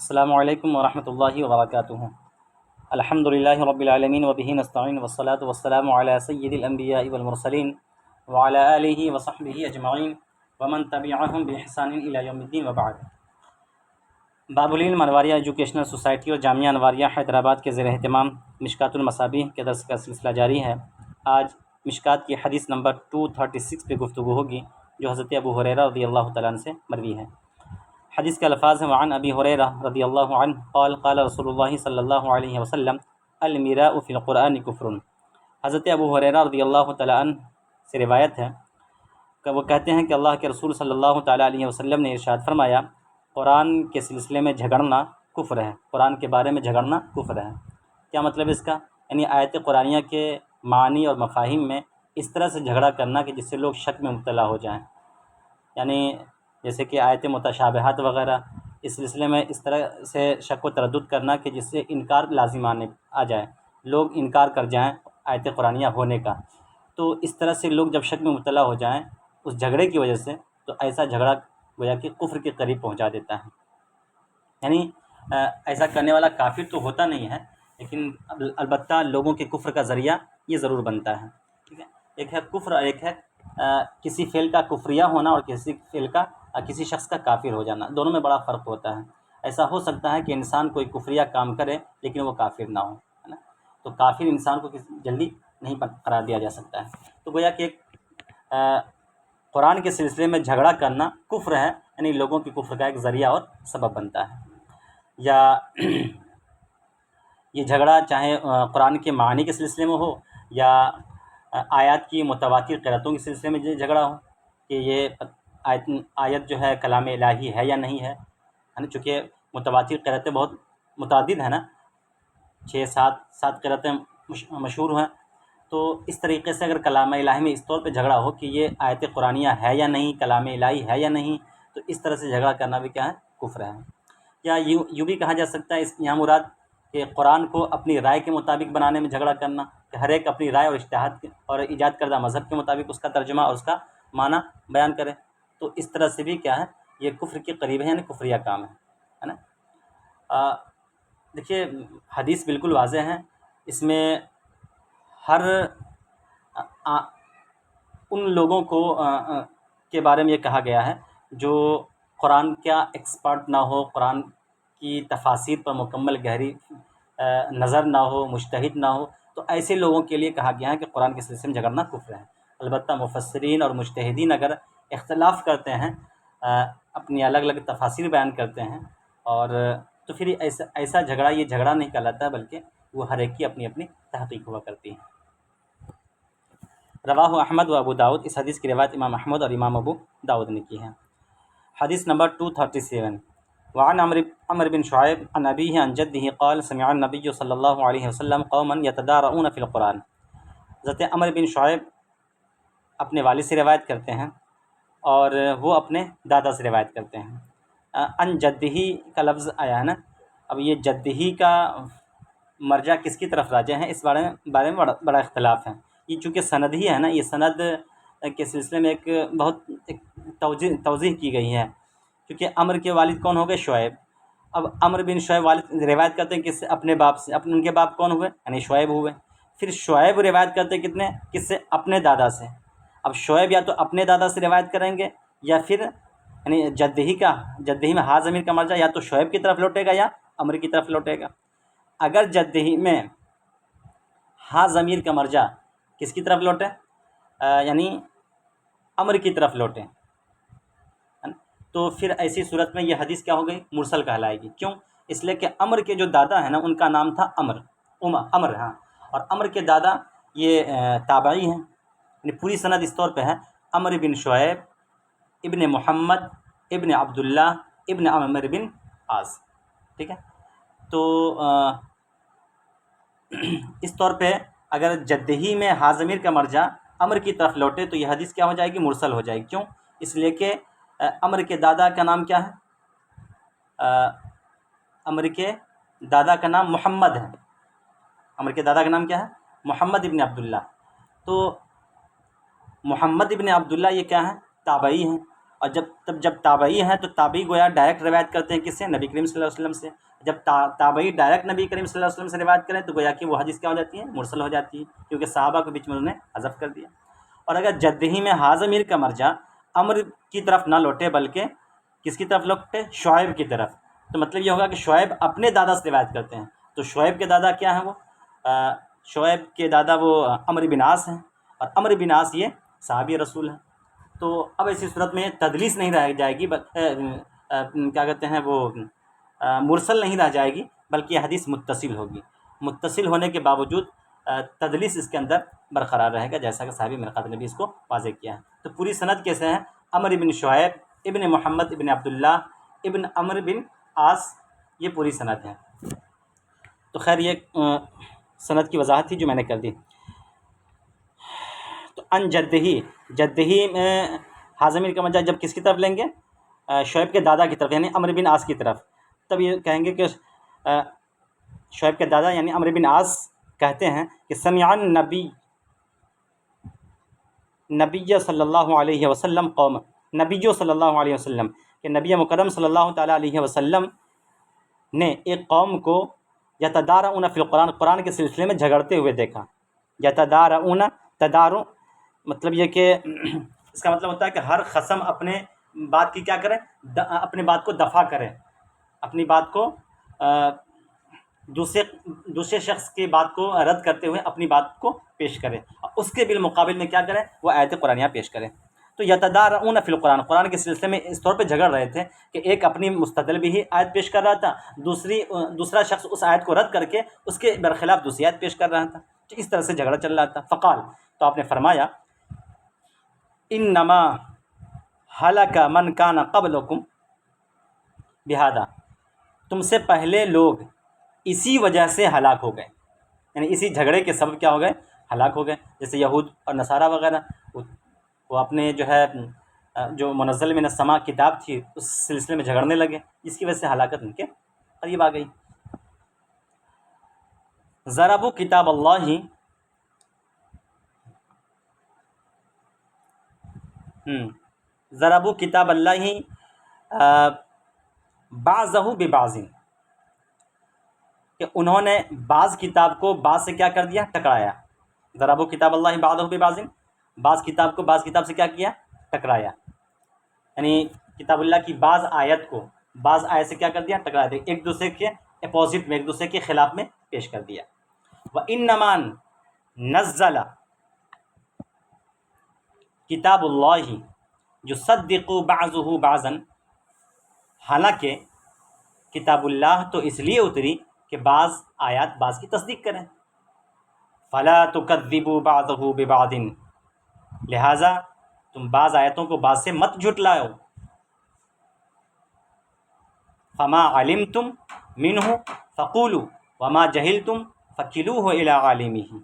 السلام علیکم ورحمۃ اللہ وبرکاتہ۔ الحمد للہ رب العالمین وبہ نستعین والصلاۃ والسلام علی سید الانبیاء والمرسلین وعلی آلہ وصحبہ اجمعین ومن تبعہم بإحسان الی یوم الدین وبعد۔ باب العلم انواریہ ایجوکیشنل سوسائٹی اور جامعہ انواریہ حیدرآباد کے زیر اہتمام مشکوٰۃ المصابیح کے درس کا سلسلہ جاری ہے۔ آج مشکوٰۃ کی حدیث نمبر 236 پہ گفتگو ہوگی، جو حضرت ابو ہریرہ رضی اللہ تعالیٰ عنہ سے مروی ہے۔ حدیث کے الفاظ ہیں: وعن ابی ہریرہ رضی اللہ عنہ قال قال رسول اللہ صلی اللہ علیہ وسلم المیراء فی القرآن کفر۔ حضرت ابو ہریرہ رضی اللہ تعالیٰ عنہ سے روایت ہے کہ وہ کہتے ہیں کہ اللہ کے رسول صلی اللہ تعالیٰ علیہ وسلم نے ارشاد فرمایا، قرآن کے سلسلے میں جھگڑنا کفر ہے، قرآن کے بارے میں جھگڑنا کفر ہے۔ کیا مطلب اس کا؟ یعنی آیت قرآنیہ کے معنی اور مفاہیم میں اس طرح سے جھگڑا کرنا کہ جس سے لوگ شک میں مبتلا ہو جائیں، یعنی جیسے کہ آیت متشابہات وغیرہ، اس سلسلے میں اس طرح سے شک و تردد کرنا کہ جس سے انکار لازم آ جائے، لوگ انکار کر جائیں آیت قرآنیہ ہونے کا۔ تو اس طرح سے لوگ جب شک میں مبتلا ہو جائیں اس جھگڑے کی وجہ سے، تو ایسا جھگڑا گویا کہ کفر کے قریب پہنچا دیتا ہے۔ یعنی ایسا کرنے والا کافر تو ہوتا نہیں ہے، لیکن البتہ لوگوں کے کفر کا ذریعہ یہ ضرور بنتا ہے۔ ٹھیک ہے، ایک ہے کفر اور ایک ہے کسی فعل کا کفریہ ہونا اور کسی شخص کا کافر ہو جانا، دونوں میں بڑا فرق ہوتا ہے۔ ایسا ہو سکتا ہے کہ انسان کوئی کفریہ کام کرے لیکن وہ کافر نہ ہو، ہے نا، تو کافر انسان کو جلدی نہیں قرار دیا جا سکتا ہے۔ تو گویا کہ قرآن کے سلسلے میں جھگڑا کرنا کفر ہے، یعنی لوگوں کے کفر کا ایک ذریعہ اور سبب بنتا ہے۔ یا یہ جھگڑا چاہے قرآن کے معنی کے سلسلے میں ہو یا آیات کی متواتر قرأتوں کے سلسلے میں جھگڑا ہو کہ یہ آیت جو ہے کلام الہی ہے یا نہیں ہے، چونکہ متواتر قرأتیں بہت متعدد ہیں نا، 6-7 قرأتیں مشہور ہیں۔ تو اس طریقے سے اگر کلام الہی میں اس طور پہ جھگڑا ہو کہ یہ آیت قرآنیہ ہے یا نہیں، کلام الہی ہے یا نہیں، تو اس طرح سے جھگڑا کرنا بھی کیا ہے؟ کفر ہے۔ یا یوں بھی کہا جا سکتا ہے، یہاں مراد کہ قرآن کو اپنی رائے کے مطابق بنانے میں جھگڑا کرنا، کہ ہر ایک اپنی رائے اور اجتہاد اور ایجاد کردہ مذہب کے مطابق اس کا ترجمہ اور اس کا معنی بیان کرے، تو اس طرح سے بھی کیا ہے؟ یہ کفر کے قریب ہے، یعنی کفریہ کام ہے نا۔ دیکھیے حدیث بالکل واضح ہے، اس میں ہر ان لوگوں کو کے بارے میں یہ کہا گیا ہے جو قرآن کا ایکسپرٹ نہ ہو، قرآن کی تفاسیر پر مکمل گہری نظر نہ ہو، مجتہد نہ ہو، تو ایسے لوگوں کے لیے کہا گیا ہے کہ قرآن کے سلسلے میں جھگڑنا کفر ہے۔ البتہ مفسرین اور مجتہدین اگر اختلاف کرتے ہیں، اپنی الگ الگ تفاسیر بیان کرتے ہیں، اور تو پھر ایسا جھگڑا یہ جھگڑا نہیں کہلاتا ہے، بلکہ وہ ہر ایک کی اپنی اپنی تحقیق ہوا کرتی ہے۔ رواہ احمد و ابو داؤد، اس حدیث کی روایت امام احمد اور امام ابو داؤد نے کی ہے۔ حدیث نمبر 237 وعن عمر بن شعیب عن ابیہ عن جدہ قال سمع النبی صلی اللہ علیہ وسلم قوما یتدارؤون فی القرآن۔ حضرت عمر بن شعیب اپنے والد سے روایت کرتے ہیں اور وہ اپنے دادا سے روایت کرتے ہیں۔ ان جدہی کا لفظ آیا ہے نا، اب یہ جدہی کا مرجع کس کی طرف راجع ہے، اس بارے میں بڑا اختلاف ہے۔ یہ چونکہ سند ہی ہے نا، یہ سند کے سلسلے میں ایک توضیح کی گئی ہے، کیونکہ عمر کے والد کون ہو گئے؟ شعیب۔ اب عمر بن شعیب والد روایت کرتے ہیں کس سے؟ اپنے باپ سے۔ ان کے باپ کون ہوئے؟ یعنی شعیب ہوئے۔ پھر شعیب روایت کرتے کس سے؟ اپنے دادا سے۔ اب شعیب یا تو اپنے دادا سے روایت کریں گے، یا پھر یعنی جدہی میں ہا ضمیر کا مرجع یا تو شعیب کی طرف لوٹے گا یا عمر کی طرف لوٹے گا۔ اگر جدہی میں ہا ضمیر کا مرجع کس کی طرف لوٹے؟ یعنی عمر کی طرف لوٹے، تو پھر ایسی صورت میں یہ حدیث کیا ہو گئی؟ مرسل کہلائے گی۔ کیوں؟ اس لیے کہ عمر کے جو دادا ہیں نا، ان کا نام تھا عمر، ہاں، اور عمر کے دادا یہ تابعی ہیں، یعنی پوری سند اس طور پہ ہے: عمر بن شعیب ابن محمد ابن عبداللہ ابن عمر بن عاص۔ ٹھیک ہے، تو اس طور پہ اگر جدہی میں ہا ضمیر کا مرجع عمر کی طرف لوٹے تو یہ حدیث کیا ہو جائے گی؟ مرسل ہو جائے گی۔ کیوں؟ اس لیے کہ عمر کے دادا کا نام کیا ہے؟ عمر کے دادا کا نام محمد ہے۔ عمر کے دادا کا نام کیا ہے؟ محمد ابن عبداللہ۔ تو محمد ابن عبداللہ یہ کیا ہے؟ تابعی ہیں، اور جب تابعی ہیں تو تابعی گویا ڈائریکٹ روایت کرتے ہیں کس سے؟ نبی کریم صلی اللہ علیہ وسلم سے. جب تابعی ڈائریکٹ نبی کریم صلی اللہ علیہ وسلم سے روایت کریں تو گویا کہ وہ حدیث کیا ہو جاتی ہے؟ مرسل ہو جاتی ہے، کیونکہ صحابہ کے بیچ میں انہوں نے حذف کر دیا. اور اگر جدہی میں حاذ ضمیر کا مرجع امر کی طرف نہ لوٹے بلکہ کس کی طرف لوٹے؟ شعیب کی طرف، تو مطلب یہ ہوگا کہ شعیب اپنے دادا سے روایت کرتے ہیں. تو شعیب کے دادا کیا ہیں؟ وہ شعیب کے دادا وہ عمرو بن عاص ہیں، اور عمرو بن عاص یہ صحابی رسول ہیں. تو اب ایسی صورت میں تدلیس نہیں رہ جائے گی، کیا کہتے ہیں وہ مرسل نہیں رہ جائے گی، بلکہ یہ حدیث متصل ہوگی. متصل ہونے کے باوجود تدلیس اس کے اندر برقرار رہے گا، جیسا کہ صحابی مرقات نے بھی اس کو واضح کیا ہے. تو پوری سند کیسے ہیں؟ عمرو بن شعیب ابن محمد ابن عبداللہ ابن عمرو بن عاص، یہ پوری سند ہے. تو خیر یہ سند کی وضاحت تھی جو میں نے کر دی. تو ان جدہی میں حاضمیر کا مجال جب کس کی طرف لیں گے؟ شعیب کے دادا کی طرف، یعنی عمرو بن عاص کی طرف. تب یہ کہیں گے کہ شعیب کے دادا یعنی عمرو بن عاص کہتے ہیں کہ سمع النبی صلی اللہ علیہ وسلم قوم، نبی صلی اللہ علیہ وسلم کہ نبی مکرم صلی اللہ تعالیٰ علیہ وسلم نے ایک قوم کو یتدارعون فی القرآن، قرآن کے سلسلے میں جھگڑتے ہوئے دیکھا. یتدارعون، تدارع مطلب یہ کہ اس کا مطلب ہوتا ہے کہ ہر خصم اپنے بات کی کیا کرے؟ اپنے بات کو دفاع کرے، اپنی بات کو دوسرے شخص کی بات کو رد کرتے ہوئے اپنی بات کو پیش کرے، اور اس کے بالمقابل میں کیا کرے؟ وہ آیت قرآنیہ پیش کرے. تو یتدارعون فی القرآن، قرآن کے سلسلے میں اس طور پہ جھگڑ رہے تھے کہ ایک اپنی مستدل بھی ہی آیت پیش کر رہا تھا، دوسرا شخص اس آیت کو رد کر کے اس کے برخلاف دوسری آیت پیش کر رہا تھا. تو اس طرح سے جھگڑا چل رہا تھا. فقال، تو آپ نے فرمایا انما ہلک من کان قبلکم بہذا، تم سے پہلے لوگ اسی وجہ سے ہلاک ہو گئے، یعنی اسی جھگڑے کے سبب کیا ہو گئے؟ ہلاک ہو گئے. جیسے یہود اور نصارہ وغیرہ، وہ اپنے جو ہے جو منزل من السماء کتاب تھی اس سلسلے میں جھگڑنے لگے، جس کی وجہ سے ہلاکت ان کے قریب آ گئی. ضربوا کتاب اللہ، ضربوا کتاب اللہ بعضہ ببعض، کہ انہوں نے بعض کتاب کو بعض سے کیا کر دیا؟ ٹکرایا. ضربوا کتاب اللہ بعضہ ببعض، بعض کتاب کو بعض کتاب سے کیا کیا؟ ٹکرایا. یعنی کتاب اللہ کی بعض آیت کو بعض آیت سے کیا کر دیا؟ ٹکرا دیا، ایک دوسرے کے اپوزٹ میں، ایک دوسرے کے خلاف میں پیش کر دیا. وَإِنَّمَا نَزَّلَ کتاب اللہ یصدق بعضہ بعضا، حالانکہ کتاب اللہ تو اس لیے اتری کہ بعض آیات بعض کی تصدیق کریں. فلا تکذبوا بعضہ ببعض، لہٰذا تم بعض آیتوں کو بعض سے مت جھٹلاؤ. فما علمتم منہ فقولوا وما جہلتم فکلوہ الی عالمہ.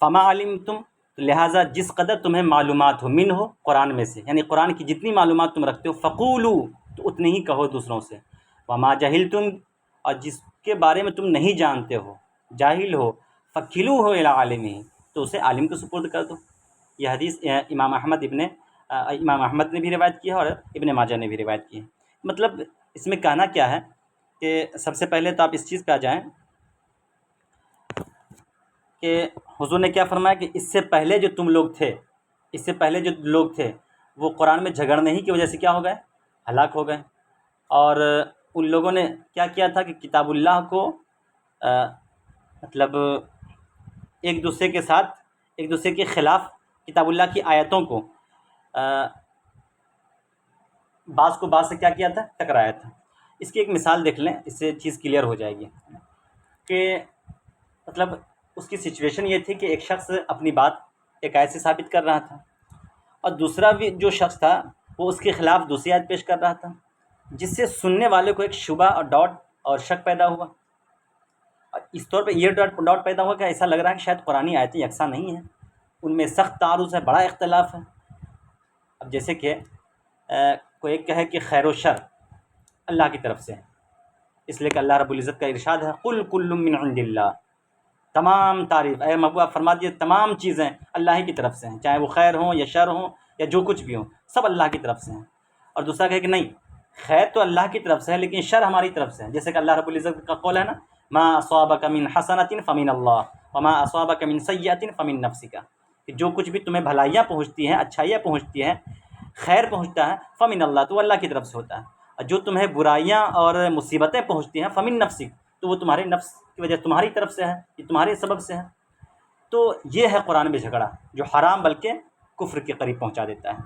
فما علمتم، لہٰذا جس قدر تمہیں معلومات ہو، من ہو قرآن میں سے، یعنی قرآن کی جتنی معلومات تم رکھتے ہو، فقولوا تو اتنی ہی کہو دوسروں سے. وما جہلتم، اور جس کے بارے میں تم نہیں جانتے ہو، جاہل ہو، فکلوہ الی عالمہ، تو اسے عالم کو سپرد کر دو. یہ حدیث امام احمد نے بھی روایت کی ہے اور ابن ماجہ نے بھی روایت کی ہے. مطلب اس میں کہنا کیا ہے کہ سب سے پہلے تو آپ اس چیز پہ آ جائیں کہ حضور نے کیا فرمایا کہ اس سے پہلے جو تم لوگ تھے، اس سے پہلے جو لوگ تھے وہ قرآن میں جھگڑنے ہی کی وجہ سے کیا ہو گئے؟ ہلاک ہو گئے. اور ان لوگوں نے کیا کیا تھا کہ کتاب اللہ کو مطلب ایک دوسرے کے ساتھ، ایک دوسرے کے خلاف کتاب اللہ کی آیتوں کو بعض کو بعض سے کیا کیا تھا؟ ٹکرایا تھا. اس کی ایک مثال دیکھ لیں، اس سے چیز کلیئر ہو جائے گی کہ مطلب اس کی سچویشن یہ تھی کہ ایک شخص اپنی بات ایک آیت سے ثابت کر رہا تھا، اور دوسرا بھی جو شخص تھا وہ اس کے خلاف دوسری آیت پیش کر رہا تھا، جس سے سننے والے کو ایک شبہ اور ڈاؤٹ اور شک پیدا ہوا. اور اس طور پہ یہ ڈاؤٹ پیدا ہوا کہ ایسا لگ رہا ہے کہ شاید قرآنی آیتیں یکساں نہیں ہیں، ان میں سخت تعارض ہے، بڑا اختلاف ہے. اب جیسے کہ کوئی ایک کہے کہ خیر و شر اللہ کی طرف سے ہے، اس لیے کہ اللہ رب العزت کا ارشاد ہے قل کل من عند اللہ، تمام تعریف اے محبوب آپ فرما دیے تمام چیزیں اللہ ہی کی طرف سے ہیں، چاہے وہ خیر ہوں یا شر ہوں، یا جو کچھ بھی ہو سب اللہ کی طرف سے ہیں. اور دوسرا کہے کہ نہیں، خیر تو اللہ کی طرف سے ہے لیکن شر ہماری طرف سے ہے. جیسے کہ اللہ رب العزت کا قول ہے نا، ما اصابک من حسنۃ فمن اللہ وما اصابک من سیئۃ فمن نفسک، کہ جو کچھ بھی تمہیں بھلائیاں پہنچتی ہیں، اچھائیاں پہنچتی ہیں، خیر پہنچتا ہے، فمن اللہ، تو اللہ کی طرف سے ہوتا ہے. اور جو تمہیں برائیاں اور مصیبتیں پہنچتی ہیں، فمن نفسک، تو وہ تمہارے نفس کی وجہ، تمہاری طرف سے ہے، یہ تمہارے سبب سے ہے. تو یہ ہے قرآن میں جھگڑا جو حرام بلکہ کفر کے قریب پہنچا دیتا ہے.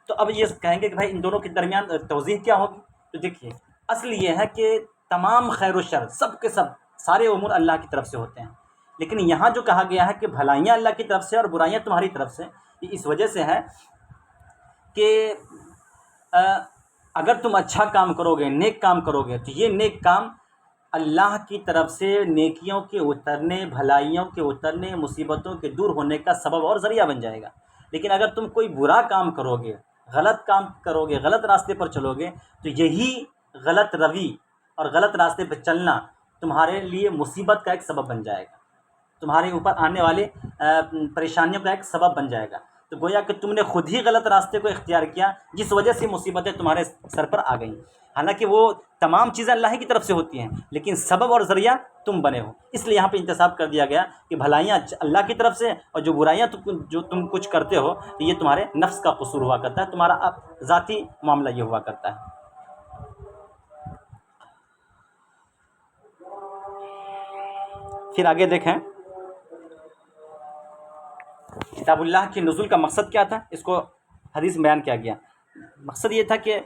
تو اب یہ کہیں گے کہ بھائی ان دونوں کے درمیان توضیح کیا ہوگی؟ تو دیکھیے، اصل یہ ہے کہ تمام خیر و شر سب کے سب سارے امور اللہ کی طرف سے ہوتے ہیں، لیکن یہاں جو کہا گیا ہے کہ بھلائیاں اللہ کی طرف سے اور برائیاں تمہاری طرف سے، یہ اس وجہ سے ہے کہ اگر تم اچھا کام کرو گے، نیک کام کرو گے، تو یہ نیک کام اللہ کی طرف سے نیکیوں کے اترنے، بھلائیوں کے اترنے، مصیبتوں کے دور ہونے کا سبب اور ذریعہ بن جائے گا. لیکن اگر تم کوئی برا کام کرو گے، غلط کام کرو گے، غلط راستے پر چلو گے، تو یہی غلط روی اور غلط راستے پہ چلنا تمہارے لیے مصیبت کا ایک سبب بن جائے گا، تمہارے اوپر آنے والے پریشانیوں کا ایک سبب بن جائے گا. تو گویا کہ تم نے خود ہی غلط راستے کو اختیار کیا، جس وجہ سے مصیبتیں تمہارے سر پر آ گئیں. حالانکہ وہ تمام چیزیں اللہ کی طرف سے ہوتی ہیں، لیکن سبب اور ذریعہ تم بنے ہو. اس لیے یہاں پہ انتصاب کر دیا گیا کہ بھلائیاں اللہ کی طرف سے، اور جو برائیاں جو تم کچھ کرتے ہو، یہ تمہارے نفس کا قصور ہوا کرتا ہے، تمہارا ذاتی معاملہ یہ ہوا کرتا ہے. پھر آگے دیکھیں، کتاب اللہ کے نزول کا مقصد کیا تھا، اس کو حدیث میں بیان کیا گیا. مقصد یہ تھا کہ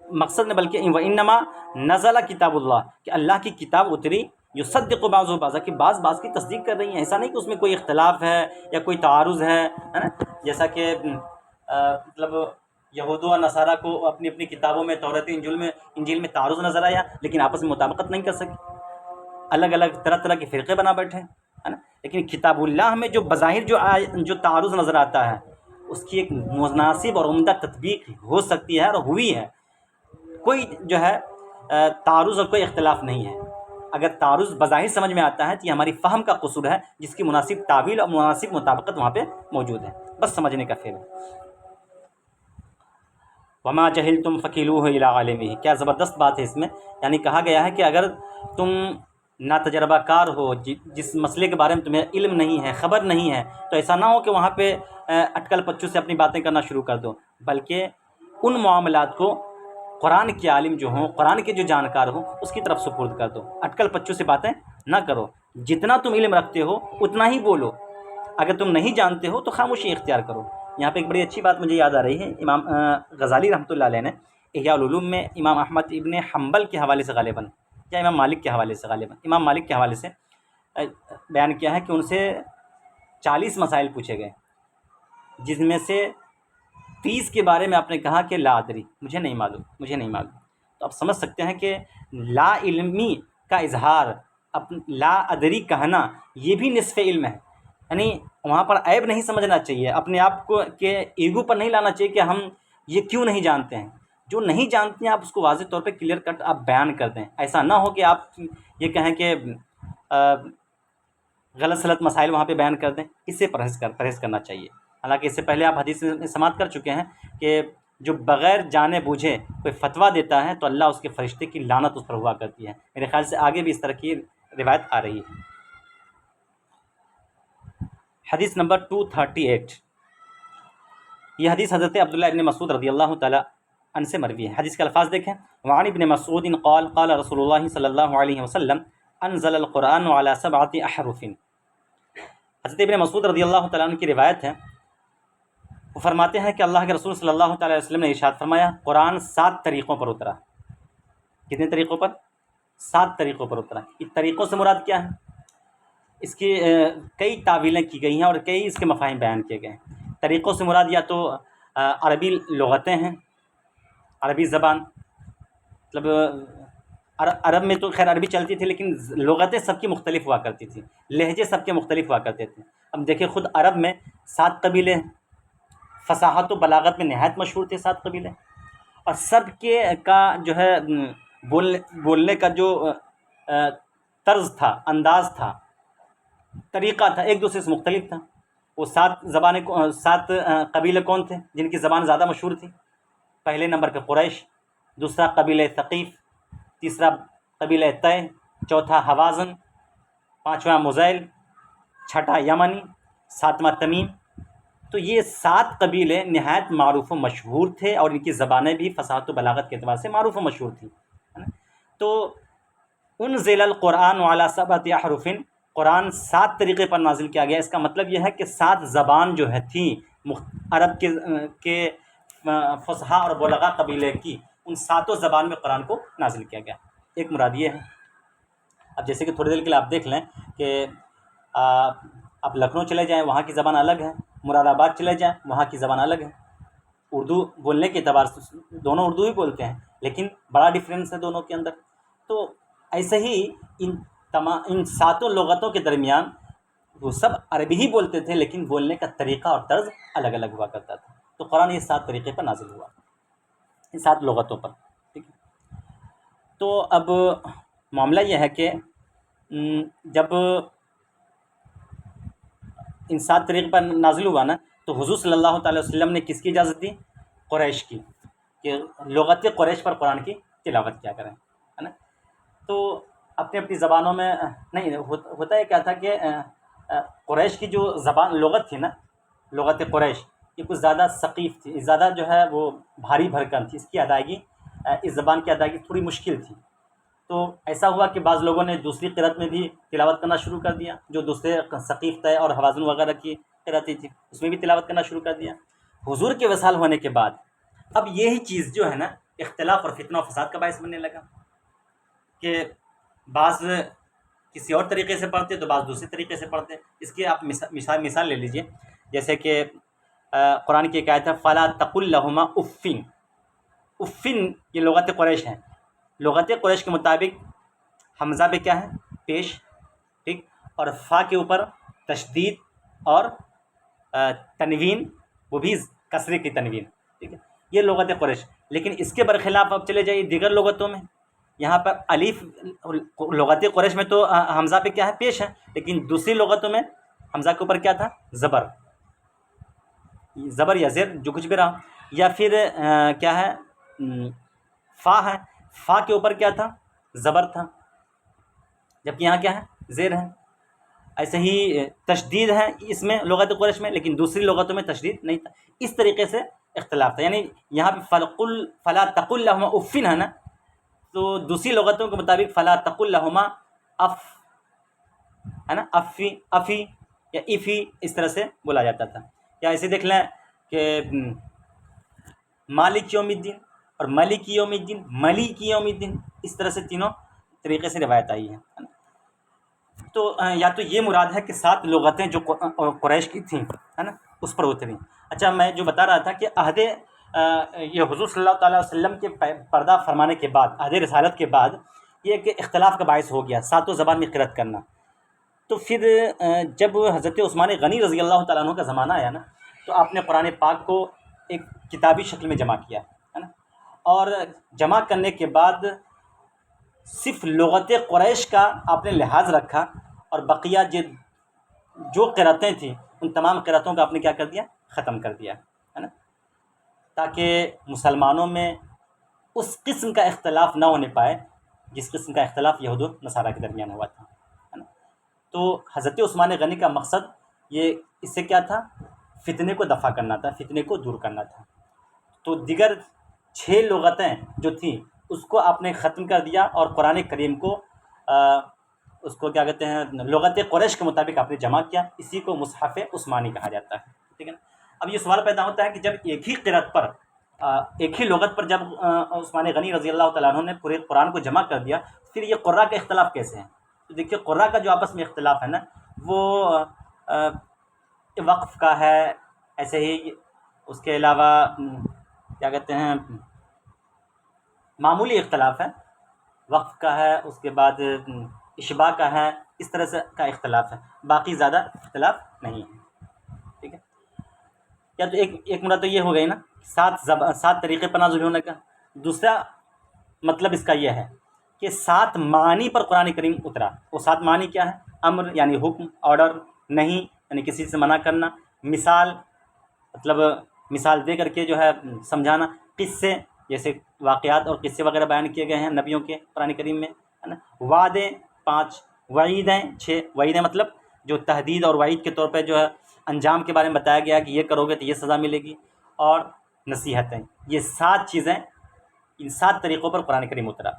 مقصد نے بلکہ وَإِنَّمَا نَزَلَ کتاب اللہ، کہ اللہ کی کتاب اتری، یصدق بعضہ بعضا، کہ بعض کی تصدیق کر رہی ہیں. ایسا نہیں کہ اس میں کوئی اختلاف ہے یا کوئی تعارض ہے نا. جیسا کہ مطلب یہود و نصارہ کو اپنی اپنی کتابوں میں، تورات انجیل میں تعارض نظر آیا، لیکن آپس میں مطابقت نہیں کر سکے، الگ الگ طرح طرح کے فرقے بنا بیٹھے، ہے نا. لیکن کتاب اللہ میں جو بظاہر جو تعارض نظر آتا ہے، اس کی ایک مناسب اور عمدہ تطبیق ہو سکتی ہے اور ہوئی ہے. کوئی جو ہے تعارض اور کوئی اختلاف نہیں ہے. اگر تعارض بظاہر سمجھ میں آتا ہے تو یہ ہماری فہم کا قصور ہے، جس کی مناسب تعویل اور مناسب مطابقت وہاں پہ موجود ہے، بس سمجھنے کا فعل ہے. وما جہلتم فکیلوہ الی عالمہ، کیا زبردست بات ہے اس میں. یعنی کہا گیا ہے کہ اگر تم ناتجربہ کار ہو، جس مسئلے کے بارے میں تمہیں علم نہیں ہے، خبر نہیں ہے، تو ایسا نہ ہو کہ وہاں پہ اٹکل پچو سے اپنی باتیں کرنا شروع کر دو، بلکہ ان معاملات کو قرآن کے عالم جو ہوں، قرآن کے جو جانکار ہوں، اس کی طرف سپرد کر دو. اٹکل پچو سے باتیں نہ کرو. جتنا تم علم رکھتے ہو اتنا ہی بولو، اگر تم نہیں جانتے ہو تو خاموشی اختیار کرو. یہاں پہ ایک بڑی اچھی بات مجھے یاد آ رہی ہے. امام غزالی رحمۃ اللہ علیہ نے احیاء العلوم میں امام احمد ابن حنبل کے حوالے سے غالباً، یا امام مالک کے حوالے سے غالباً، امام مالک کے حوالے سے بیان کیا ہے کہ ان سے 40 مسائل پوچھے گئے، جس میں سے 30 کے بارے میں آپ نے کہا کہ لا ادری، مجھے نہیں معلوم. تو آپ سمجھ سکتے ہیں کہ لا علمی کا اظہار، لا ادری کہنا، یہ بھی نصف علم ہے. یعنی وہاں پر عیب نہیں سمجھنا چاہیے، اپنے آپ کو کہ ایگو پر نہیں لانا چاہیے کہ ہم یہ کیوں نہیں جانتے ہیں. جو نہیں جانتے ہیں آپ اس کو واضح طور پہ کلیئر کٹ آپ بیان کر دیں. ایسا نہ ہو کہ آپ یہ کہیں کہ غلط سلط مسائل وہاں پہ بیان کر دیں. اس سے پرہیز کرنا چاہیے. حالانکہ اس سے پہلے آپ حدیث میں سماعت کر چکے ہیں کہ جو بغیر جانے بوجھے کوئی فتویٰ دیتا ہے تو اللہ اس کے فرشتے کی لعنت اس پر ہوا کرتی ہے. میرے خیال سے آگے بھی اس طرح کی روایت آ رہی ہے. حدیث نمبر 238. یہ حدیث حضرت عبداللہ ابن مسعود رضی اللہ تعالیٰ عنہ سے مروی ہے. حدیث کے الفاظ دیکھیں. وعن ابن مسعود قال قال رسول اللہ صلی اللہ علیہ وسلم انزل القرآن على 7 احرف. حضرت ابن مسعود رضی اللہ تعالیٰ عنہ کی روایت ہے. وہ فرماتے ہیں کہ اللہ کے رسول صلی اللہ تعالیٰ علیہ وسلم نے ارشاد فرمایا، قرآن 7 طریقوں پر اترا. کتنے طریقوں پر؟ 7 طریقوں پر اترا. ان طریقوں سے مراد کیا ہے؟ اس کی کئی تعویلیں کی گئی ہیں اور کئی اس کے مفاہیم بیان کیے گئے ہیں. طریقوں سے مراد یا تو عربی لغتیں ہیں، عربی زبان، مطلب عرب میں تو خیر عربی چلتی تھی، لیکن لغتیں سب کی مختلف ہوا کرتی تھیں، لہجے سب کے مختلف ہوا کرتے تھے. اب دیکھیں خود عرب میں 7 قبیلے ہیں، فصاحت و بلاغت میں نہایت مشہور تھے 7 قبیلے، اور سب کے کا جو ہے بولنے کا جو طرز تھا، انداز تھا، طریقہ تھا، ایک دوسرے سے مختلف تھا. وہ 7 قبیلے کون تھے جن کی زبان زیادہ مشہور تھی؟ پہلے نمبر پہ قریش، دوسرا قبیلہ ثقیف، تیسرا قبیلہ طے، چوتھا حوازن، پانچواں مزیل، چھٹا یمنی، ساتواں تمیم۔ تو یہ 7 قبیلے نہایت معروف و مشہور تھے اور ان کی زبانیں بھی فصاحت و بلاغت کے اعتبار سے معروف و مشہور تھیں، ہے نا؟ تو انزل القرآن علی 7 احرف، قرآن 7 طریقے پر نازل کیا گیا۔ اس کا مطلب یہ ہے کہ 7 زبان جو ہے تھیں عرب کے فصحاء اور بلغاء قبیلے کی، ان 7 زبان میں قرآن کو نازل کیا گیا۔ ایک مراد یہ ہے۔ اب جیسے کہ تھوڑی دیر کے لیے آپ دیکھ لیں کہ آپ لکھنؤ چلے جائیں، وہاں کی زبان الگ ہے، مراد آباد چلے جائیں، وہاں کی زبان الگ ہے۔ اردو بولنے کے اعتبار سے دونوں اردو ہی بولتے ہیں، لیکن بڑا ڈفرینس ہے دونوں کے اندر۔ تو ایسے ہی ان 7 لغتوں کے درمیان وہ سب عربی ہی بولتے تھے، لیکن بولنے کا طریقہ اور طرز الگ الگ ہوا کرتا تھا۔ تو قرآن یہ 7 طریقے پر نازل ہوا، ان 7 لغتوں پر، ٹھیک ہے۔ تو اب معاملہ یہ ہے کہ جب ان 7 طریقے پر نازل ہوا نا، تو حضور صلی اللہ تعالی وسلم نے کس کی اجازت دی؟ قریش کی، کہ لغت قریش پر قرآن کی تلاوت کیا کریں، ہے نا؟ تو اپنی اپنی زبانوں میں نہیں ہوتا ہے، کیا تھا کہ قریش کی جو زبان لغت تھی نا، لغت قریش، یہ کچھ زیادہ ثقیف تھی، زیادہ جو ہے وہ بھاری بھرکم تھی، اس کی ادائیگی، اس زبان کی ادائیگی تھوڑی مشکل تھی۔ تو ایسا ہوا کہ بعض لوگوں نے دوسری قرأت میں بھی تلاوت کرنا شروع کر دیا، جو دوسرے ثقیف طے اور حوازن وغیرہ کی قرأتیں تھی، اس میں بھی تلاوت کرنا شروع کر دیا۔ حضور کے وصال ہونے کے بعد اب یہی چیز جو ہے نا، اختلاف اور فتنہ و فساد کا باعث بننے لگا، کہ بعض کسی اور طریقے سے پڑھتے تو بعض دوسرے طریقے سے پڑھتے۔ اس کی آپ مثال لے لیجئے، جیسے کہ قرآن کی ایک آیت ہے فَلَا تَقُل لَهُمَا اُفٍّ۔ اُفٍّ یہ لغت قریش ہے۔ لغت قریش کے مطابق حمزہ پہ کیا ہے؟ پیش، ٹھیک، اور فا کے اوپر تشدید اور تنوین، وہ بھی کسرے کی تنوین، ٹھیک ہے، یہ لغت قریش۔ لیکن اس کے برخلاف اب چلے جائیے دیگر لغتوں میں، یہاں پر الف، لغت قریش میں تو حمزہ پہ کیا ہے؟ پیش ہے، لیکن دوسری لغتوں میں حمزہ کے اوپر کیا تھا؟ زبر یا زیر، جو کچھ بھی رہا، یا پھر کیا ہے؟ فا ہے، فا کے اوپر کیا تھا؟ زبر تھا، جبکہ یہاں کیا ہے؟ زیر ہے۔ ایسے ہی تشدید ہے اس میں لغت قریش میں، لیکن دوسری لغتوں میں تشدید نہیں تھا۔ اس طریقے سے اختلاف تھا، یعنی یہاں پہ فلا تقل لہما افن ہے نا، تو دوسری لغتوں کے مطابق فلا تقل لہما اف، ہے نا، افی یا افی، اس طرح سے بولا جاتا تھا۔ یا ایسے دیکھ لیں کہ مالک یوم الدین اور ملک یوم الدین، ملک یوم الدین، اس طرح سے تینوں طریقے سے روایت آئی ہے۔ تو یا تو یہ مراد ہے کہ 7 لغتیں جو قریش کی تھیں، ہے نا، اس پر اتریں۔ اچھا، میں جو بتا رہا تھا کہ یہ حضور صلی اللہ تعالیٰ وسلم کے پردہ فرمانے کے بعد، عہد رسالت کے بعد، یہ کہ اختلاف کا باعث ہو گیا 7 زبان میں قرأت کرنا۔ تو پھر جب حضرت عثمان غنی رضی اللہ تعالیٰ عنہ کا زمانہ آیا نا، تو آپ نے قرآن پاک کو ایک کتابی شکل میں جمع کیا، ہے نا، اور جمع کرنے کے بعد صرف لغت قریش کا آپ نے لحاظ رکھا، اور بقیہ جو قرأتیں تھیں ان تمام قرأتوں کا آپ نے کیا کر دیا؟ ختم کر دیا، ہے نا، تاکہ مسلمانوں میں اس قسم کا اختلاف نہ ہونے پائے جس قسم کا اختلاف یہود و نصارہ کے درمیان ہوا تھا، ہے نا۔ تو حضرت عثمان غنی کا مقصد یہ اس سے کیا تھا؟ فتنے کو دفع کرنا تھا، فتنے کو دور کرنا تھا۔ تو دیگر 6 لغتیں جو تھیں اس کو آپ نے ختم کر دیا، اور قرآن کریم کو اس کو کیا کہتے ہیں؟ لغت قریش کے مطابق آپ نے جمع کیا، اسی کو مصحف عثمانی کہا جاتا ہے، ٹھیک ہے نا۔ اب یہ سوال پیدا ہوتا ہے کہ جب ایک ہی قرأت پر، ایک ہی لغت پر جب عثمان غنی رضی اللہ تعالیٰ عنہ نے پورے قرآن کو جمع کر دیا، پھر یہ قراء کا اختلاف کیسے ہے؟ تو دیکھیے، قراء کا جو آپس میں اختلاف ہے نا، وہ وقف کا ہے، ایسے ہی اس کے علاوہ کیا کہتے ہیں، معمولی اختلاف ہے، وقف کا ہے، اس کے بعد اشباع کا ہے، اس طرح سے کا اختلاف ہے، باقی زیادہ اختلاف نہیں ہے، ٹھیک ہے۔ یا تو ایک مراد تو یہ ہو گئی نا 7 طریقے پر نازل ہونے کا۔ دوسرا مطلب اس کا یہ ہے کہ 7 معانی پر قرآن کریم اترا۔ وہ 7 معانی کیا ہے؟ امر یعنی حکم، آرڈر، نہیں یعنی کسی سے منع کرنا، مثال مطلب مثال دے کر کے جو ہے سمجھانا، قصے جیسے واقعات اور قصے وغیرہ بیان کیے گئے ہیں نبیوں کے قرآن کریم میں، ہے نا، وعدے 5، وعیدیں 6، وعیدیں مطلب جو تہدید اور وعید کے طور پہ جو ہے انجام کے بارے میں بتایا گیا کہ یہ کرو گے تو یہ سزا ملے گی، اور نصیحتیں، یہ 7 چیزیں، ان 7 طریقوں پر قرآن کریم اترا۔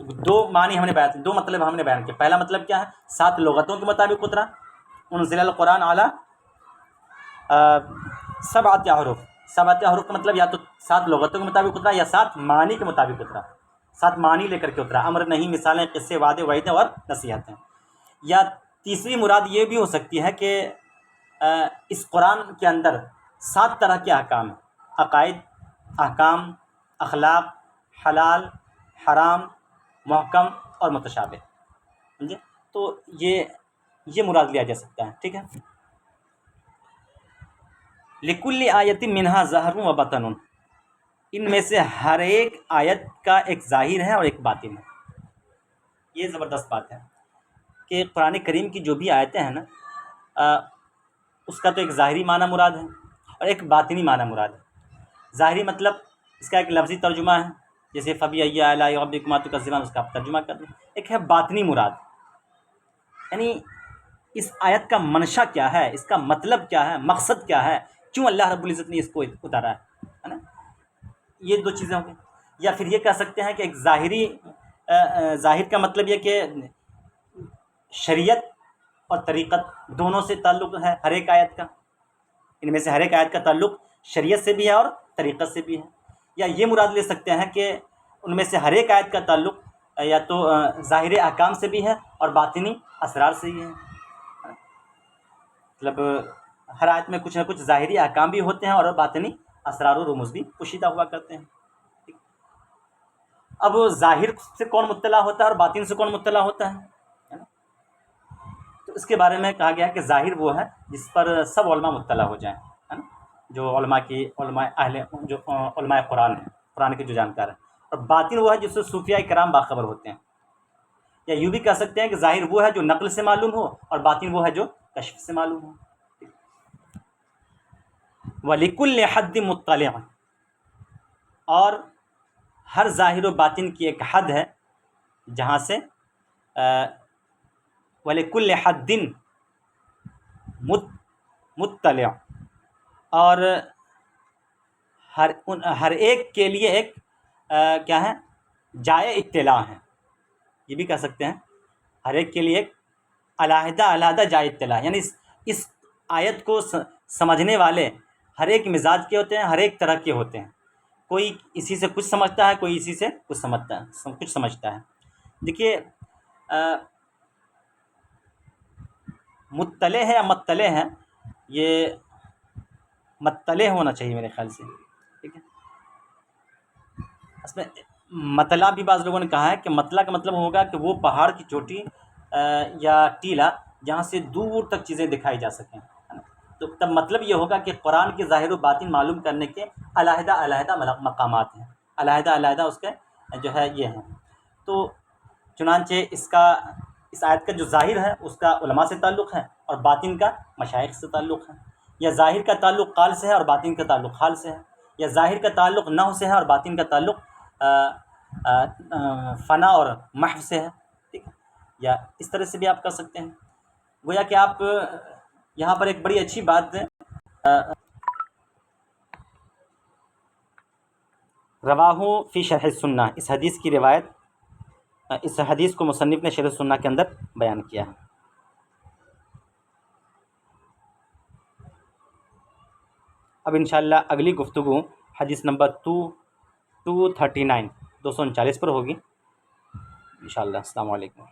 تو 2 معنی ہم نے بیان، 2 مطلب ہم نے بیان کیا۔ پہلا مطلب کیا ہے؟ 7 لغتوں کے مطابق اترا، انزل القرآن علی 7 احرف، 7 احرف کا مطلب یا تو 7 لغتوں کے مطابق اترا یا 7 معنی کے مطابق اترا، 7 معنی لے کر کے اترا، امر نہیں، مثالیں، قصے، وعدے، وعیدیں اور نصیحتیں۔ یا تیسری مراد یہ بھی ہو سکتی ہے کہ اس قرآن کے اندر 7 طرح کے احکام ہیں، عقائد، احکام، اخلاق، حلال، حرام، محکم اور متشابہ، سمجھے؟ تو یہ مراد لیا جا سکتا ہے، ٹھیک ہے۔ لکل آیت منہا ظاہر و باطن، ان میں سے ہر ایک آیت کا ایک ظاہر ہے اور ایک باطن ہے۔ یہ زبردست بات ہے کہ قرآن کریم کی جو بھی آیتیں ہیں نا، اس کا تو ایک ظاہری معنی مراد ہے اور ایک باطنی معنی مراد ہے۔ ظاہری مطلب اس کا ایک لفظی ترجمہ ہے، جیسے فبأي آلاء ربكما تكذبان، اس کا آپ ترجمہ کر دیں۔ ایک ہے باطنی مراد، یعنی اس آیت کا منشا کیا ہے، اس کا مطلب کیا ہے، مقصد کیا ہے، کیوں اللہ رب العزت نے اس کو اتارا ہے نا۔ یہ 2 چیزیں ہوں گی۔ یا پھر یہ کہہ سکتے ہیں کہ ایک ظاہر کا مطلب یہ کہ شریعت اور طریقت دونوں سے تعلق ہے ہر ایک آیت کا، ان میں سے ہر ایک آیت کا تعلق شریعت سے بھی ہے اور طریقت سے بھی ہے۔ یا یہ مراد لے سکتے ہیں کہ ان میں سے ہر ایک آیت کا تعلق یا تو ظاہر احکام سے بھی ہے اور باطنی اسرار سے ہی ہے، مطلب ہر آیت میں کچھ نہ کچھ ظاہری احکام بھی ہوتے ہیں اور باطنی اسرار و رموز بھی پوشیدہ ہوا کرتے ہیں۔ اب ظاہر سے کون مطلع ہوتا ہے اور باطن سے کون مطلع ہوتا ہے نا؟ تو اس کے بارے میں کہا گیا کہ ظاہر وہ ہے جس پر سب علماء مطلع ہو جائیں، ہے نا، جو علماء قرآن ہیں، قرآن کے جو جانکار ہیں، اور باطن وہ ہے جس سے صوفیاء کرام باخبر ہوتے ہیں۔ یا یوں بھی کہہ سکتے ہیں کہ ظاہر وہ ہے جو نقل سے معلوم ہو اور باطن وہ ہے جو کشف سے معلوم ہو۔ وَلِكُلِّ حَدٍّ مُطَّلِعٌ، اور ہر ظاہر و باطن کی ایک حد ہے جہاں سے وَلِكُلِّ حَدٍّ مُطَّلِعٌ، اور ہر ایک کے لیے ایک کیا ہے، جائے اطلاع ہے۔ یہ بھی کہہ سکتے ہیں ہر ایک کے لیے ایک علیحدہ جائے اطلاع، یعنی اس آیت کو سمجھنے والے ہر ایک مزاج کے ہوتے ہیں، ہر ایک طرح کے ہوتے ہیں، کوئی اسی سے کچھ سمجھتا ہے، کوئی اسی سے کچھ سمجھتا ہے۔ دیکھیے مطلع ہے یا مطلع ہے، یہ مطلع ہونا چاہیے میرے خیال سے، ٹھیک ہے۔ اس میں مطلع بھی بعض لوگوں نے کہا ہے کہ مطلع کا مطلب ہوگا کہ وہ پہاڑ کی چوٹی یا ٹیلا جہاں سے دور تک چیزیں دکھائی جا سکیں، تو تب مطلب یہ ہوگا کہ قرآن کے ظاہر و باطن معلوم کرنے کے علیحدہ مقامات ہیں، علیحدہ اس کے جو ہے یہ ہیں۔ تو چنانچہ اس آیت کا جو ظاہر ہے اس کا علماء سے تعلق ہے اور باطن کا مشائخ سے تعلق ہے، یا ظاہر کا تعلق قال سے ہے اور باطن کا تعلق حال سے ہے، یا ظاہر کا تعلق نحو سے ہے اور باطن کا تعلق فنا اور محو سے ہے، ٹھیک ہے۔ یا اس طرح سے بھی آپ کر سکتے ہیں۔ گویا کہ آپ یہاں پر ایک بڑی اچھی بات ہے، رواہ فی شرح السنہ، اس حدیث کی روایت، اس حدیث کو مصنف نے شرح السنہ کے اندر بیان کیا ہے۔ اب انشاءاللہ اگلی گفتگو حدیث نمبر 239 پر ہوگی انشاءاللہ۔ السلام علیکم۔